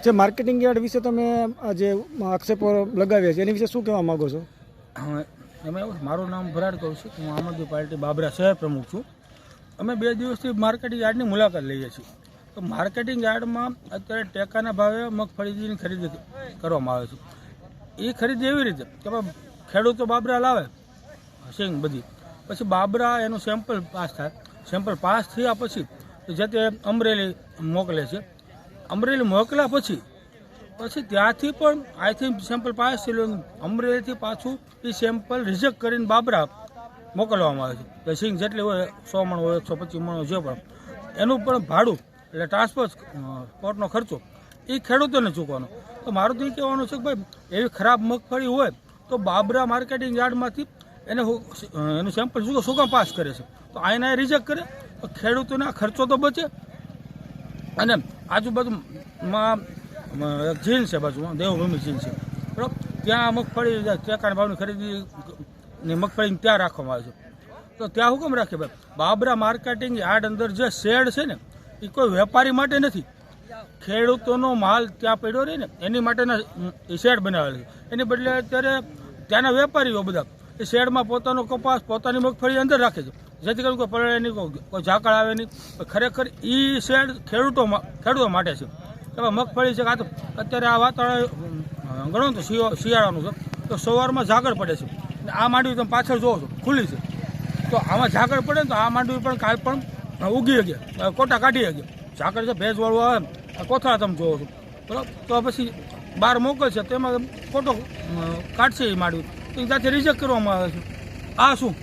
જે marketing yard વિશે તમે જે આક્ષેપો લગાવ્યા છે એની વિશે શું કહેવા માગો છો? એમાં એવું મારું નામ ભરાડ કૌશિક છું, હું આમ આદમી પાર્ટી બાબરા શહેર પ્રમુખ છું. અમે 2 દિવસથી માર્કેટિંગ યાર્ડની મુલાકાત લઈએ છીએ. તો માર્કેટિંગ યાર્ડમાં અત્યારે ટેકાના ભાવે મગફળીની ખરીદી કરવામાં આવે છે. એ ખરીદી એવી રીતે કે ખેડૂતો બાબરા લાવે સિંગ બધી, પછી બાબરા એનું સેમ્પલ પાસ થાય. સેમ્પલ પાસ થયા પછી જે તે અમરેલી મોકલે છે. અમરેલી મોકલ્યા પછી ત્યાંથી પણ અહીંથી સેમ્પલ પાસ થયેલું અમરેલીથી પાછું એ સેમ્પલ રિજેક્ટ કરીને બાબરા મોકલવામાં આવે છે. સિંગ જેટલી હોય 100 મણ હોય 125 મણ હોય જે પણ એનું પણ ભાડું એટલે ટ્રાન્સપોર્ટનો ખર્ચો એ ખેડૂતોને ચૂકવાનો. તો મારું તો એ કહેવાનું છે કે ભાઈ એવી ખરાબ મગફળી હોય તો બાબરા માર્કેટિંગ યાર્ડમાંથી એનું સેમ્પલ શું કામ પાસ કરે છે? તો આને રિજેક્ટ કરે તો ખેડૂતોને ખર્ચો તો બચે. અને આજુબાજુમાં એક જીન છે, બાજુમાં દેવભૂમિ જીન છે બરાબર, ત્યાં મગફળી ટેકાના ભાવની ખરીદીની મગફળી ત્યાં રાખવામાં આવે છે. તો ત્યાં હુકમ રાખે ભાઈ બાબરા માર્કેટિંગ યાર્ડ અંદર જે શેડ છે ને એ કોઈ વેપારી માટે નથી, ખેડૂતોનો માલ ત્યાં પડ્યો રહે ને એની માટેના એ શેડ બનાવેલા છે. એની બદલે અત્યારે ત્યાંના વેપારીઓ બધા એ શેડમાં પોતાનો કપાસ પોતાની મગફળી અંદર રાખે છે, જેથી કરીને કોઈ પડે નહીં, કોઈ ઝાકળ આવે નહીં. ખરેખર એ શેડ ખેડૂતો માટે છે. એમાં મગફળી છે કાં તો અત્યારે આ વાતાવરણ ગણો તો શિયાળાનું છે, તો સવારમાં ઝાકળ પડે છે. આ માંડવી તમે પાછળ જોવો છો ખુલ્લી છે, તો આમાં ઝાકળ પડે ને તો આ માંડવી પણ કાલ પણ ઉગી ગયા, કોટા કાઢી ગયા. ઝાકળ છે ભેજવાળું આવે કોથળા તમે જોવો છો બરાબર, તો પછી બહાર મોકલશે તો એમાં કોટો કાઢશે એ માંડવી, તો ત્યાંથી રિજેક્ટ કરવામાં આવે છે. આ શું